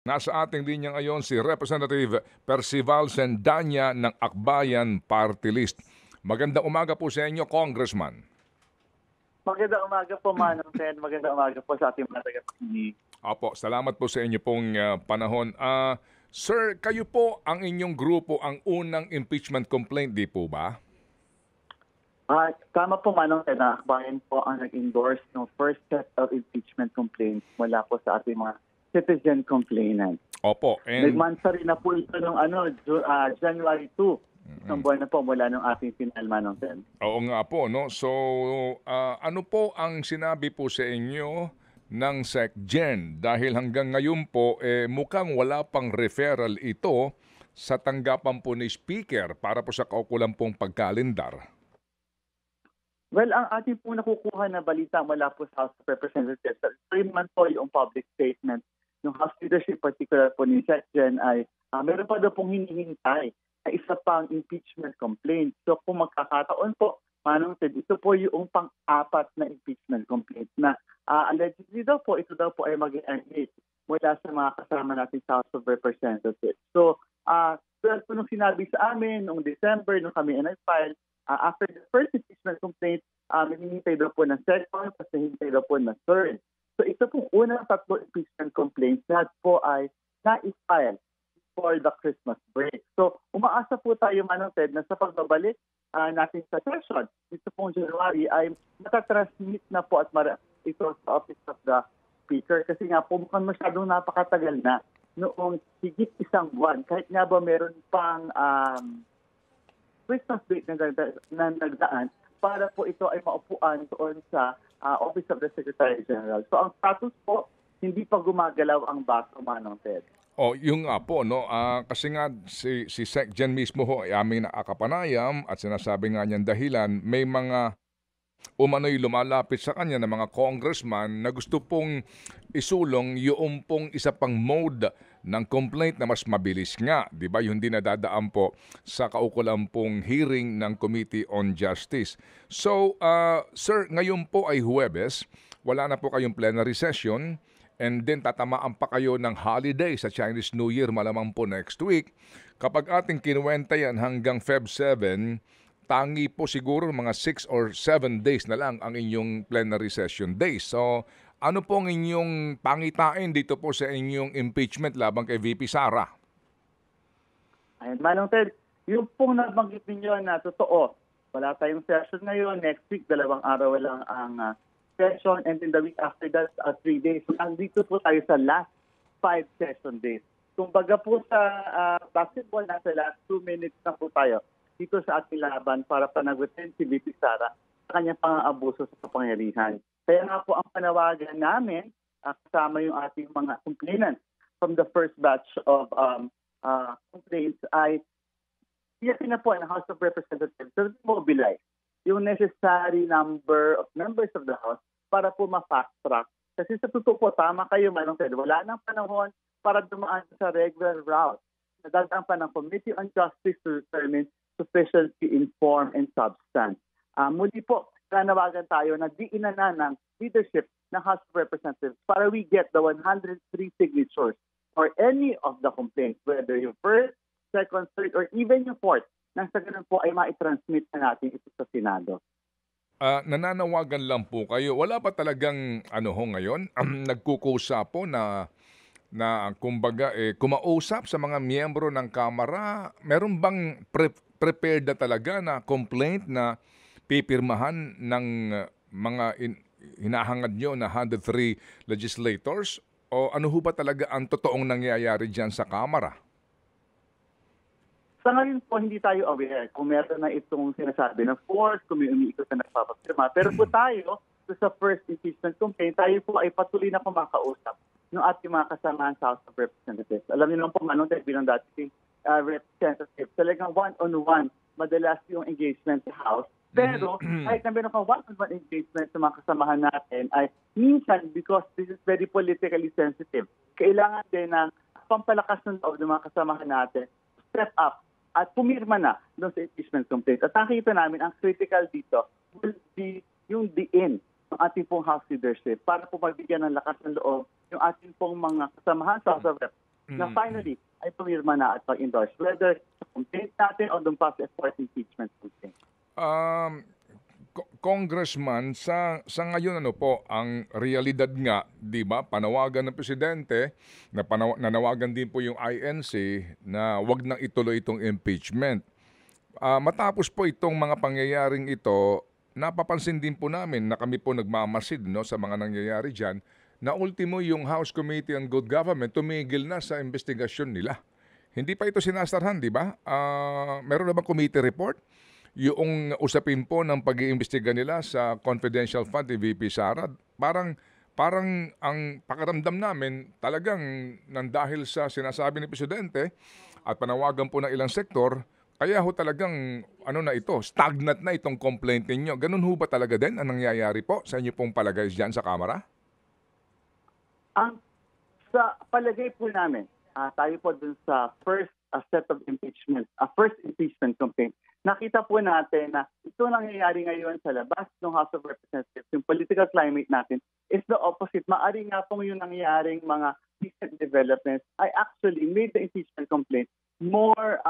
Nasa ating linya ngayon si Representative Percival Sendanya ng Akbayan Party List. Magandang umaga po sa inyo, Congressman. Magandang umaga po, Manong Ted. Magandang umaga po sa ating mga tagapakinig. Opo, salamat po sa inyo pong panahon. Sir, kayo po ang inyong grupo ang unang impeachment complaint, di po ba? Tama po, Manong Ted, na Akbayan po ang nag-endorse ng first set of impeachment complaints mula po sa ating mga citizen complainant. Opo. Nagmansa rin na po ito noong January 2. Isang buwan na po mula ng ating final, Manong Ted. Oo nga po, no? So, ano po ang sinabi po sa inyo ng SecGen? Dahil hanggang ngayon po, mukhang wala pang referral ito sa tanggapan po ni Speaker para po sa kaukulang pong pagkalendar. Well, ang ating po nakukuha na balita mula po sa House of Representatives, 3 months po yung public statement ng House leadership, particular po ni SecGen, ay meron pa daw pong hinihintay na isa pang impeachment complaint. So kung magkakataon po, Manong Ted, ito po yung pang-apat na impeachment complaint na allegedly daw po, ito daw po ay mag-emanate mula sa mga kasama natin sa House of Representatives. So, well, nung sinabi sa amin noong December, nung kami nag-file, after the first impeachment complaint, hinihintay daw po ng second, tapos hinihintay daw po ng third. So ito po unang 3 impeachment complaints, lahat po ay na-file for the Christmas break. So umaasa po tayo, Manong Ted, na sa pagbabalik natin sa session dito pong January ay matatransmit na po at ito sa Office of the Speaker. Kasi nga po mukhang masyadong napakatagal na noong higit isang buwan. Kahit nga ba meron pang Christmas break na nagdaan para po ito ay maupuan doon sa Office of the Secretary General. So ang status po, hindi pa gumagalaw ang baso, Manong Ted. Yung nga po, no? Kasi nga si SecGen mismo ho ay aming nakakapanayam at sinasabi nga niyang dahilan, may mga umano'y lumalapit sa kanya ng mga congressman na gusto pong isulong yung pong isa pang mode ng complaint na mas mabilis nga, di ba? Yung hindi nadadaan po sa kaukulang pong hearing ng Committee on Justice. So, sir, ngayon po ay Huwebes, wala na po kayong plenary session, and then tatamaan pa kayo ng holiday sa Chinese New Year malamang po next week. Kapag ating kinuwenta yan hanggang Feb 7, tangi po siguro mga 6 or 7 days na lang ang inyong plenary session days. So, ano pong inyong pangitain dito po sa inyong impeachment labang kay VP Sara? Ayun, Manong Ted, yung pong nabanggit ninyo na totoo, wala tayong session ngayon. Next week, 2 araw lang ang session, and in the week after that, 3 days. So, andito po tayo sa last 5 session days. Kumbaga po sa basketball, nasa last 2 minutes na po tayo dito sa ating laban para panagutin si VP Sara sa kanyang pang-aabuso sa kapangyarihan. Kaya nga po ang panawagan namin, kasama yung ating mga complainants from the first batch of complaints ay iyakin na po ng House of Representatives to mobilize yung necessary number of members of the House para po ma-fast track. Kasi sa totoo po, tama kayo, Manong Ted, wala nang panahon para dumaan sa regular route. Nadadaan pa ng Committee on Justice to determine sufficiency in form and substance. Muli po, nanawagan tayo na diinan na ng leadership ng House of Representatives para we get the 103 signatures for any of the complaints, whether yung first, second, third, or even yung fourth, nang sa ganun po ay ma-transmit na natin ito sa Senado. Nananawagan lang po kayo. Wala pa talagang ngayon, nagkukusa po na kumbaga kumausap sa mga miyembro ng Kamara. Meron bang prepared na talaga na complaint na pipirmahan ng mga hinahangad nyo na 103 legislators? O ano ho ba talaga ang totoong nangyayari dyan sa Kamara? Sa ngayon po, hindi tayo aware kung meron na itong sinasabi ng force, kung may umiikot na nagpapapirma. Pero po tayo, sa first impeachment complaint, tayo po ay patuloy na kumakausap ng ating mga kasamahan sa House of Representatives. Alam niyo naman po, Manong Ted, bilang dating representative, talagang one-on-one, madalas yung engagement sa House. Pero kahit na meron kang one-on-one engagement sa mga kasamahan natin, ay minsan, because this is very politically sensitive, kailangan din ng pampalakas ng loob ng mga kasamahan natin, step up at pumirma na doon sa impeachment complaint. At nakikita namin, ang critical dito will be yung diin ng ating pong House leadership para po magbigyan ng lakas ng loob yung ating pong mga kasamahan sa House of Rep na finally ay pumirma na at pag-endorse, whether sa complaint natin o doon pa sa effort impeachment complaint. Congressman, sa ngayon ano po ang realidad nga, 'di ba? Panawagan ng presidente na nanawagan din po yung INC na wag nang ituloy itong impeachment. Matapos po itong mga pangyayaring ito, napapansin din po namin na kami po nagmamasid no sa mga nangyayari diyan na ultimo yung House Committee on Good Government tumigil na sa investigasyon nila. Hindi pa ito sinasarhan, 'di ba? Meron na bang committee report? Yung usapin po ng pag-iimbestiga nila sa confidential fund ni VP Sara, parang ang pakiramdam namin talagang nandahil sa sinasabi ni Presidente at panawagan po ng ilang sektor, kaya ho talagang stagnant na itong complaint ninyo. Ganun ho ba talaga din ang nangyayari po sa inyo pong palagay diyan sa Kamara? Sa palagay po namin, tayo po dun sa first set of impeachment, first impeachment complaint, nakita po natin na ito nangyayari ngayon sa labas ng House of Representatives. Yung political climate natin is the opposite. Maari nga pong yung nangyayaring mga recent developments ay actually made the impeachment complaint more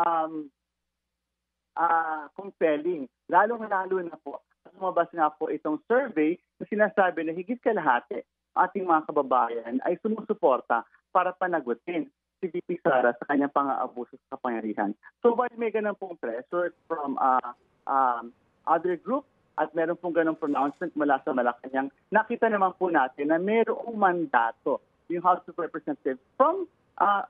compelling. Lalong-lalo na po, lumabas nga po itong survey na sinasabi na higit kalahati ating mga kababayan ay sumusuporta para panagutin si VP Sara sa kanyang pang-aabuso sa kapangyarihan. So while may ganun pong pressure from other group at meron pong ganung pronouncement mula sa Malacanang, nakita naman po natin na mayroong mandato yung House of Representatives from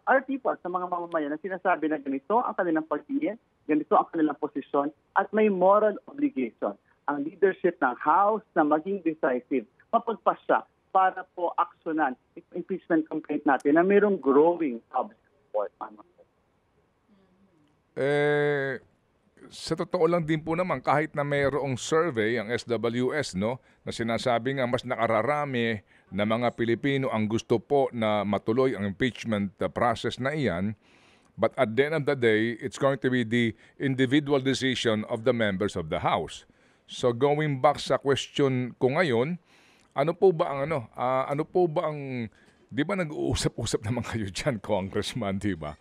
our people, sa mga mamamayan na sinasabi na ganito ang kanilang pagtingin, ganito ang kanilang posisyon, at may moral obligation ang leadership ng House na maging decisive, mapagpasya para po aksyonan impeachment complaint natin na mayroong growing public support. Sa totoo lang din po naman, kahit na mayroong survey ang SWS no, na sinasabi nga mas nakararami na mga Pilipino ang gusto po na matuloy ang impeachment process na iyan, but at the end of the day, it's going to be the individual decision of the members of the House. So going back sa question ko ngayon, ano po ba ang di ba nag-uusap-usap naman kayo diyan, Congressman, di ba?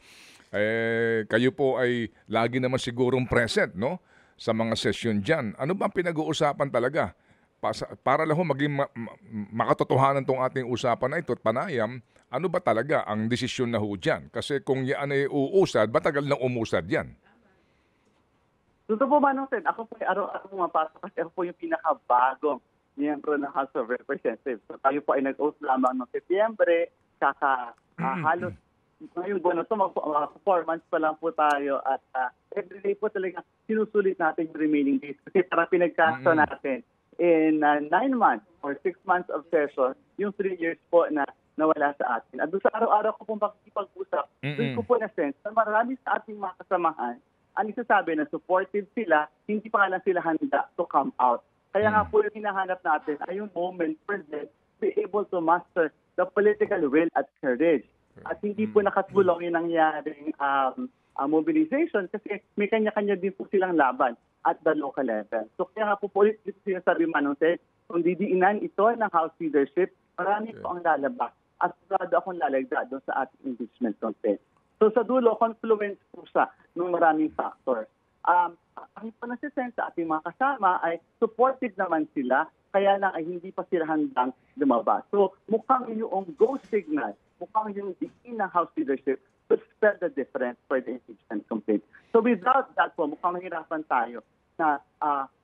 Kayo po ay lagi naman sigurong present, no? Sa mga session diyan. Ano ba ang pinag-uusapan talaga? Para lang maging makatotohanan tong ating usapan na ito at panayam, ano ba talaga ang desisyon na ho diyan? Kasi kung yan ay uusad, matagal nang umusad yan. Totoo po, Manong Ted, ako po araw-araw pumapasok kasi ako po yung pinakabagong miyembro ng House of Representatives. So tayo po ay nag-oath lamang noong Setyembre, halos ngayong buwan na ito, mga 4 months pa lang po tayo at everyday po talaga sinusulit natin yung remaining days. Kasi para pinagkasta natin in 9 months or 6 months of session, yung 3 years po na nawala sa atin. At doon sa araw-araw ko pong pakikipag-usap, doon ko po na sense na marami sa ating mga kasamahan ang isasabi na supportive sila, hindi pa nga lang sila handa to come out. Kaya nga po yung hinahanap natin ay yung moment for them to be able to master the political will at courage. At hindi po nakatulong yung nangyaring mobilization kasi may kanya-kanya din po silang laban at the local level. So kaya nga po ulit sinasabi Manong Ted, kung didiinan ito ng House leadership, marami po ang lalabas at sigurado akong lalagda doon sa ating impeachment contest. So sa dulo, confluence po siya ng maraming factors. Ang panasisense sa ating mga kasama ay supportive naman sila, kaya lang ay hindi pa sila handang lumabas. So mukhang yung go signal, mukhang yung diin ng House leadership to spell the difference for the impeachment complaint. So without that po, mukhang mahirapan tayo na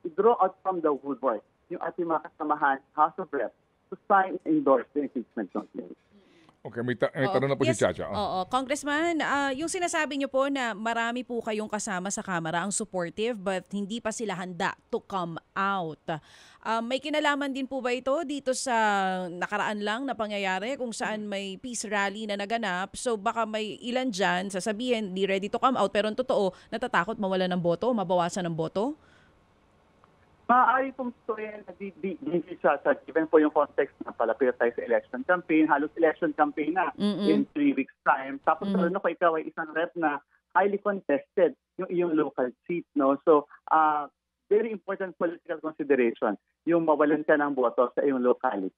i-draw out from the woodwork yung ating mga kasamahan, House of Reps, to sign and endorse the impeachment complaint. Okay, may tanong na po si Chacha. Oo. Congressman, yung sinasabi niyo po na marami po kayong kasama sa Kamara ang supportive but hindi pa sila handa to come out. May kinalaman din po ba ito dito sa nakaraan lang na pangyayari kung saan may peace rally na naganap? So baka may ilan dyan sasabihin di ready to come out pero ang totoo natatakot mawala ng boto, mabawasan ng boto? Maaari pong tuloyin na hindi siya sa given po yung context na palapit tayo sa election campaign, halos election campaign na in 3 weeks time. Tapos kung ikaw ay isang rep na highly contested yung iyong local seat, no? So, very important political consideration yung mawalan ka ng boto sa iyong locality.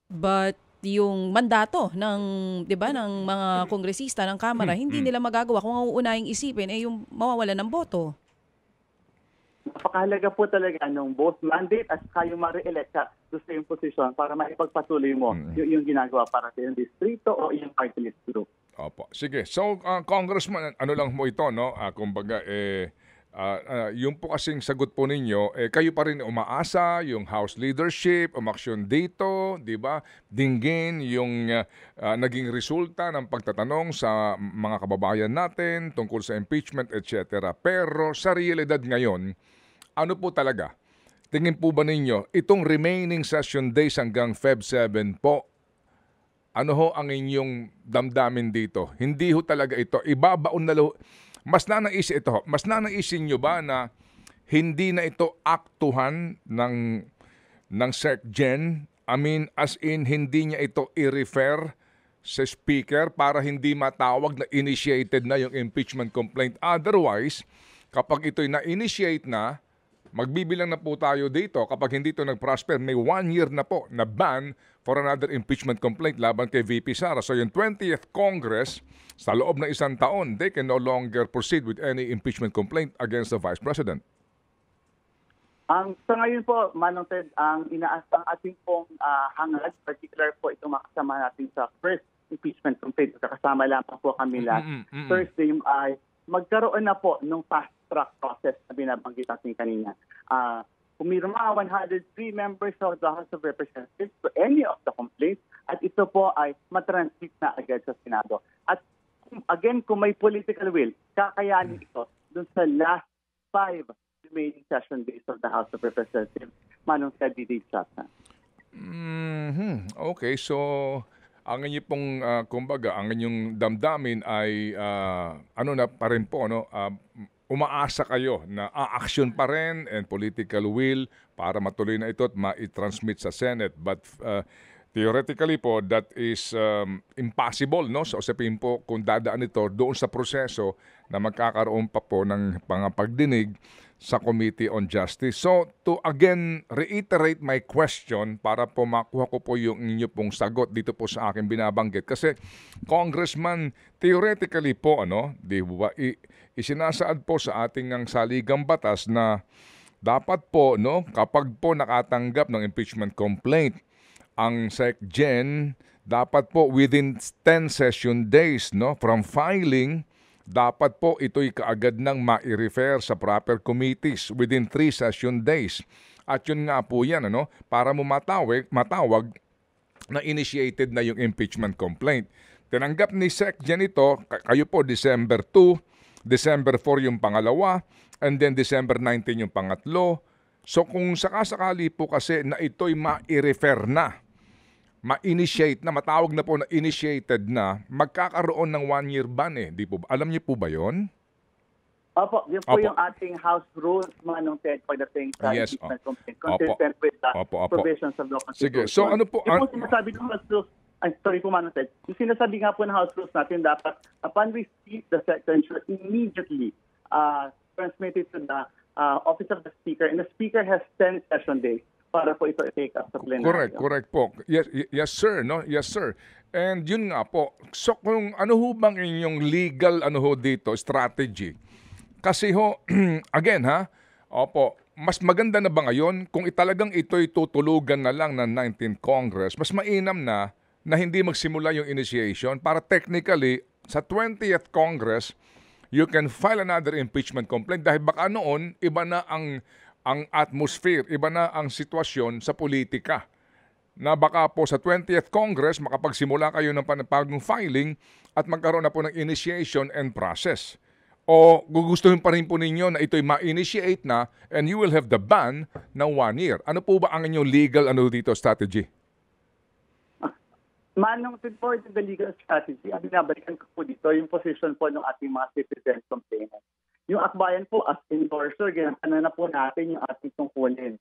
But yung mandato ng, 'di ba, ng mga kongresista ng Kamara, hindi nila magagawa kung ang uunahing isipin ay yung mawawalan ng boto. Napakahalaga po talaga nung both mandate at saka yung ma-re-elect ka doon sa yung posisyon para maipagpatuloy mo yung ginagawa para sa yung distrito o yung party list group. Opo. Sige. So, Congressman, ano lang mo ito, no? Kumbaga, yung po kasing sagot po ninyo, kayo pa rin umaasa, yung House leadership, umaksyon dito, di ba? Dinggin yung naging resulta ng pagtatanong sa mga kababayan natin tungkol sa impeachment, etc. Pero sa realidad ngayon, ano po talaga? Tingin po ba ninyo, itong remaining session days hanggang Feb 7 po, ano ho ang inyong damdamin dito? Hindi ho talaga ito. Ibabaon na mas nanaisin nyo ba na hindi na ito aktuhan ng SecGen? I mean, as in, hindi niya ito i-refer sa speaker para hindi matawag na initiated na yung impeachment complaint. Otherwise, kapag ito'y na-initiate na, magbibilang na po tayo dito kapag hindi ito nag-prosper, may 1 year na po na ban for another impeachment complaint laban kay VP Sara. So yung 20th Congress, sa loob ng 1 taon, they can no longer proceed with any impeachment complaint against the Vice President. Sa ngayon po, Manong Ted, ang inaasang ating pong hangad, particular po itong makasama natin sa first impeachment complaint, kasama lamang po kami last Thursday, ay magkaroon na po ng fast-track process na binabanggit natin kanina. Pumirma 103 members of the House of Representatives to any of the complaints at ito po ay matransit na agad sa Senado. At again, kung may political will, kakayanin ito dun sa last 5 remaining session days of the House of Representatives. Manong Dave Chapman. Okay, so ang inyo pong, kumbaga, ang inyong damdamin ay, ano na pa rin po, no? Umaasa kayo na aaksyon pa rin and political will para matuloy na ito at ma-transmit sa Senate. But theoretically po, that is impossible, no? So, sabihin po, kung dadaan ito doon sa proseso na magkakaroon pa po ng pagdinig sa Committee on Justice. So, to again reiterate my question para po makuha ko po yung inyo pong sagot dito po sa akin binabanggit. Kasi, Congressman, theoretically po, di ba, isinasaad po sa ating ang saligang batas na dapat po, kapag po nakatanggap ng impeachment complaint, ang SecGen, dapat po within 10 session days, from filing, dapat po ito'y kaagad nang ma-refer sa proper committees within 3 session days. At yun nga po yan, para mo matawag na initiated na yung impeachment complaint. Tinanggap ni SecGen ito, kayo po December 2, December 4 yung pangalawa, and then December 19 yung pangatlo. So kung sakasakali po kasi na ito'y ma-refer na, ma-initiate na, matawag na po na initiated na, magkakaroon ng 1-year ban Di po ba? Alam niyo po ba yon? Opo, yun po yung ating House rules, Manong Ted, pagdating sa impeachment complaint. Consistent with the provisions of the Constitution. Sige, so ano po? Yung po sinasabi ng House rules, sorry po, Manong Ted, yung sinasabi nga po ng House rules natin, dapat upon receipt, the Secretary should immediately transmit it to the Office of the Speaker, and the Speaker has 10 session days para po ito i-take up sa plenaryo. Correct po. Yes sir, Yes sir. And yun nga po. So kung ano ho bang inyong legal dito strategy? Kasi again mas maganda na ba ngayon kung talagang ito'y tutulugan na lang ng 19th Congress, mas mainam na hindi magsimula yung initiation para technically sa 20th Congress you can file another impeachment complaint dahil baka noon iba na ang atmosphere, iba na ang sitwasyon sa politika. Na baka po sa 20th Congress, makapagsimula kayo ng panibagong filing at magkaroon na po ng initiation and process. O gugustuhin pa rin po ninyo na ito'y ma-initiate na and you will have the ban ng 1 year. Ano po ba ang inyong legal dito strategy? Manong, for the legal strategy, ang binabalikan ko po dito, yung position po ng ating mga citizen complainants. Yung akbayan po as endorser, ginagawa na po natin yung ating tungkulin.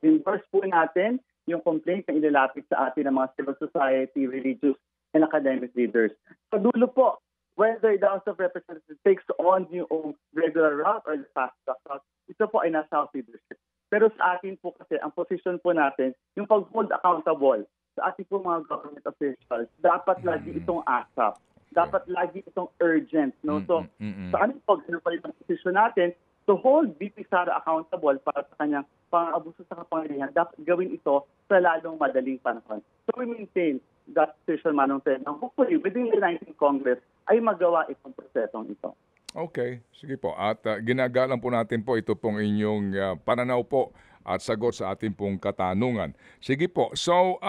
Endorse po natin yung complaint na ilalapit sa atin ng mga civil society, religious, and academic leaders. Sa dulo po, whether the House of Representatives takes on yung regular route or the fast track route, ito po ay nasa House leadership. Pero sa atin po kasi, ang position po natin, yung pag-hold accountable sa ating po mga government officials, dapat lagi itong ASAP. Dapat lagi itong urgent. No? So, sa amin po, ganun pa rin ang position natin, to hold VP Sara accountable para sa kanyang pang-abuso sa kapangyarihan, dapat gawin ito sa lalong madaling panahon. So we maintain that position, Manong Ted, na hopefully within the 19th Congress ay magawa itong prosesong ito. Okay, sige po. At ginagalang po natin po ito pong inyong pananaw po at sagot sa ating pong katanungan. Sige po. So,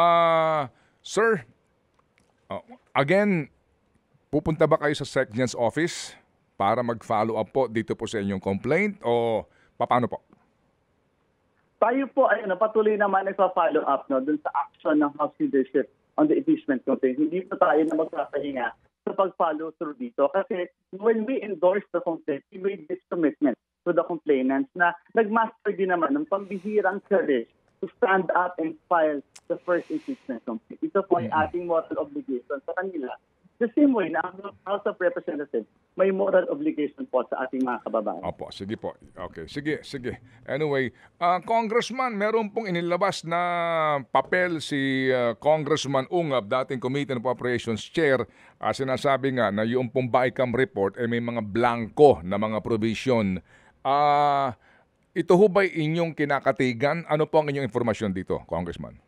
sir, again, pupunta ba kayo sa SecGen's office para mag-follow up po dito po sa inyong complaint o paano po? Tayo po ay patuloy naman nagpa-follow up dun sa action ng House Leadership on the impeachment complaint. Hindi po tayo na magpapahinga sa pag-follow through dito. Kasi when we endorse the complaint, we made this commitment to the complainants na nagmaster din naman ng pambihirang courage to stand up and file the first impeachment complaint. Ito po ay ating moral obligation sa kanila. The same way na ang House of Representatives may moral obligation po sa ating mga kababayan. Opo, sige po. Okay, sige. Anyway, Congressman, meron pong inilabas na papel si Congressman Ungab, dating Committee on Appropriations Chair, sinasabi nga na yung pong BICAM report ay may mga blanco na mga provision. Ito ho ba'y inyong kinakatigan? Ano po ang inyong informasyon dito, Congressman?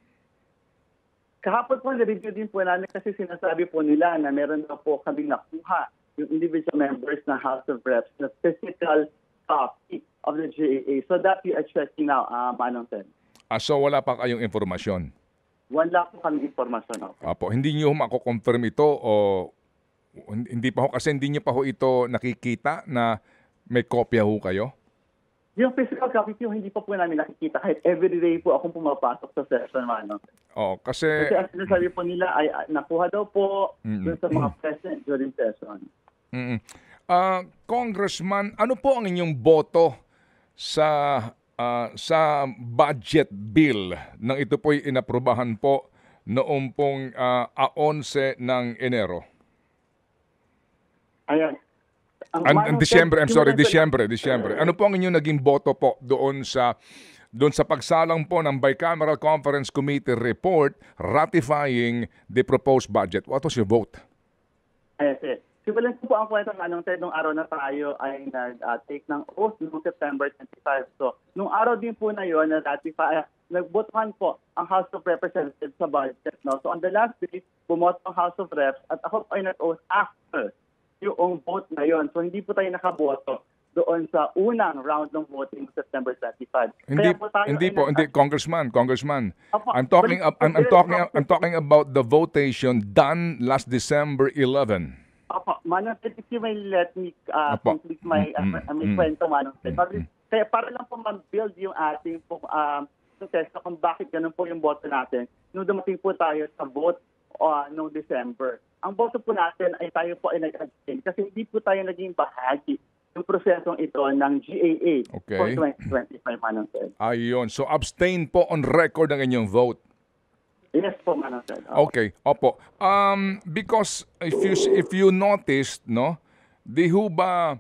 Kahapon po, na-review din po namin kasi sinasabi po nila na meron na po kaming nakuha yung individual members ng House of Reps na physical copy of the GAA. So that we are checking now, Manong Ted. So wala pa kayong informasyon? Wala po kami informasyon. Apo, hindi niyo mako-confirm ito o hindi pa ho, kasi hindi niyo pa ho ito nakikita na may kopya ho kayo? Yung physical copy po, hindi pa po namin nakikita. Kahit everyday po akong pumapasok sa session, Manong. Kasi ang sinasabi po nila ay nakuha daw po dun sa mga present during session. Congressman, ano po ang inyong boto sa budget bill nang ito po'y inaprubahan po noong pong 11 ng Enero? Ayan. Disyembre. Ano po ang inyong naging boto po doon sa pagsalang po ng Bicameral Conference Committee report ratifying the proposed budget? What was your vote? Yes. Simulan po ang kwento ng Ted, nung araw na tayo ay nag-take ng oath noong September 25. So, nung araw din po na yun, nagbotohan po ang House of Representatives sa budget. No? So, on the last day, bumoto ang House of Reps at ako ay nag-oath after yung vote na yun. So, hindi po tayo nakaboto doon sa unang round ng voting September 25. Hindi po, Congressman. I'm talking about the votation done last December 11. Opo, Manong Ted, if you may let me complete my kwento, Manong Ted. Kaya para lang po ma-build yung ating proseso kung bakit ganun po yung boto natin nung dumating po tayo sa vote noong December. Ang boto po natin ay tayo po ay nag-abstain kasi hindi po tayo naging bahagi yung prosesong ito ng GAA for 2025, Manong Ted. Ayun. So, abstain po on record ang inyong vote. Yes po, Manong Ted. Okay. Opo. Because if you noticed, no, di ho ba,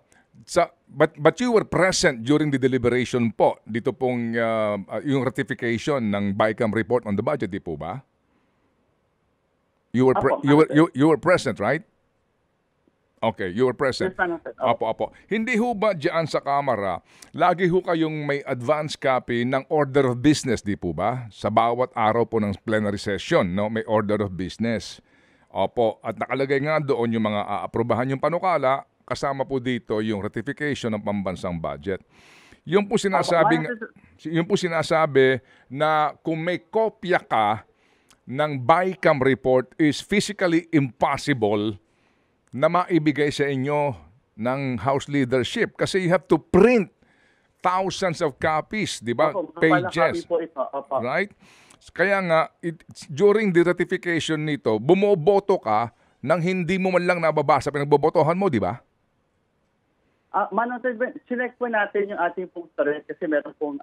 but you were present during the deliberation po, dito pong yung ratification ng BICAM report on the budget, di po ba? You were present, right? Okay, you were present. Opo. Hindi ho ba diyan sa Kamara, lagi ho kayong may advance copy ng order of business, di po ba? Sa bawat araw po ng plenary session, no, may order of business. Opo, at nakalagay nga doon yung mga aaprobahan yung panukala, kasama po dito yung ratification ng pambansang budget. Yung po sinasabi na kung may kopya ka ng BICAM report is physically impossible na maibigay sa inyo ng House leadership kasi you have to print thousands of copies, di ba? Pages. Right? Kaya nga, during the ratification nito, bumoboto ka nang hindi mo man lang nababasa pinagbobotohan mo, di ba? Manong Ted, select po natin yung ating pong kasi meron pong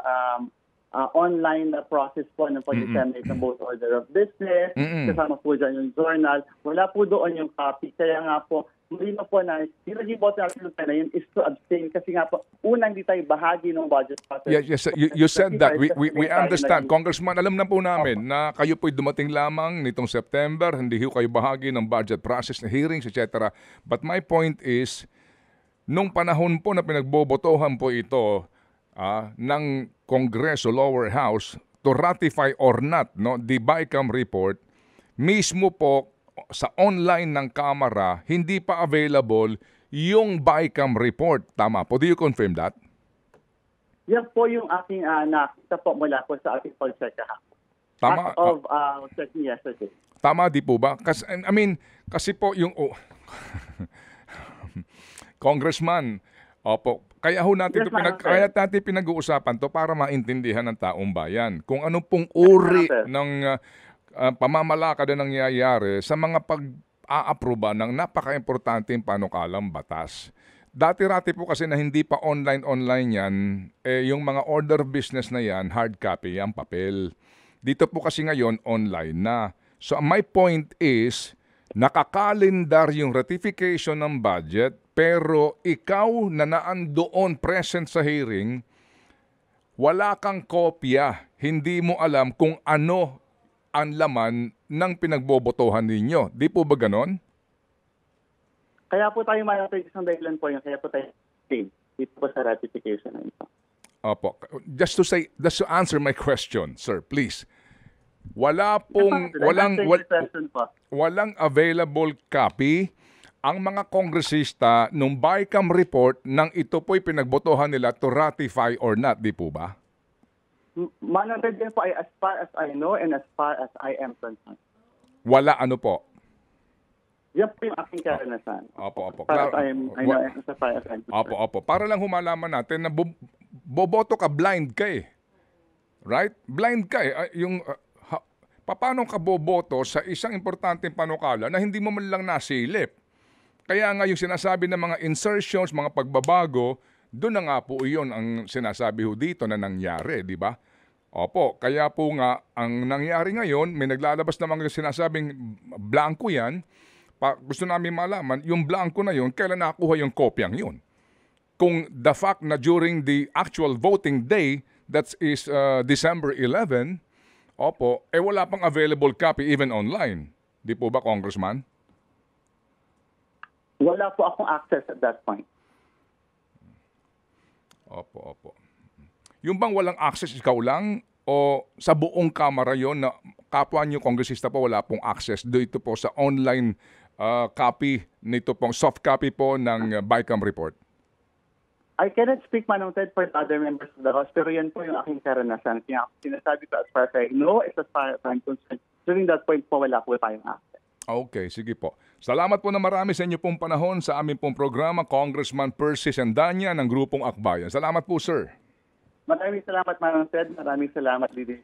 online na process po ng pag-disseminate ng both order of business, kasama po dyan yung journal. Wala po doon yung copy. Kaya nga po, marino po na, yung naging boto natin yung pena yun is to abstain kasi nga po, unang di tayo bahagi ng budget process. Yes, you said that. We understand. Congressman, alam na po namin na kayo po'y dumating lamang nitong September, hindi ho kayo bahagi ng budget process, na hearings, etc. But my point is, nung panahon po na pinagbobotohan po ito ng Kongreso, lower house, to ratify or not the BICAM report, mismo po sa online ng Kamara, hindi pa available yung BICAM report. Tama po? Do you confirm that? Yan po yung aking nakita po mula po sa ating pag-check. Tama. As of checking yesterday. Tama di po ba? Kasi po yung... Congressman, opo, kaya ho natin kaya natin pinag-uusapan to para maintindihan ng taong bayan kung ano pong uri ng pamamalakad na nangyayari sa mga pag-aaproba ng napaka-importanteng panukalang batas. Dati-rati po kasi na hindi pa online yan, yung mga order business na yan, hard copy, ang papel. Dito po kasi ngayon, online na. So my point is, nakakalendar yung ratification ng budget, pero ikaw na naandoon present sa hearing, wala kang kopya. Hindi mo alam kung ano ang laman ng pinagbobotohan ninyo. Di po ba ganon? Kaya po tayo manatay isang dahilan po yun. Kaya po tayo dito po sa ratification na ito. Opo. Just to answer my question, sir, please. Walang available copy ang mga kongresista nung BICAM report nang ito po'y pinagbotohan nila to ratify or not, di po ba? Manatay din po ay as far as I know and as far as I am concerned. Wala ano po? Yan po yung aking karanasan. Opo. Opo. Para lang humalaman natin na boboto ka, blind ka eh. Right? Blind ka eh. Paano ka boboto sa isang importanteng panukala na hindi mo man lang nasilip? Kaya nga yung sinasabi ng mga insertions, mga pagbabago, doon na nga po iyon ang sinasabi ho dito na nangyari, di ba? Opo, kaya po nga ang nangyari ngayon, may naglalabas na mga sinasabing blanco yan. Gusto namin malaman, yung blanco na yun, kailan nakuha yung kopyang yun? Kung the fact na during the actual voting day, that is December 11, opo, wala pang available copy even online. Di po ba, Congressman? Wala po akong access at that point. Opo. Yung bang walang access, ikaw lang? O sa buong Kamara yon na kapwa nyo, kongresista po, wala pong access dito po sa online copy nito pong soft copy po ng BICAM report? I cannot speak, Manong Ted, for other members of the House, pero yan po yung aking karanasan. Kaya sinasabi ko as far as I know, as far as I'm concerned, during that point po, wala po tayong access. Okay, sige po. Salamat po na marami sa inyo pong panahon sa aming pong programa, Congressman Percy Sandanya ng Grupong Akbayan. Salamat po, sir. Maraming salamat, Manong Ted. Maraming salamat, Lili.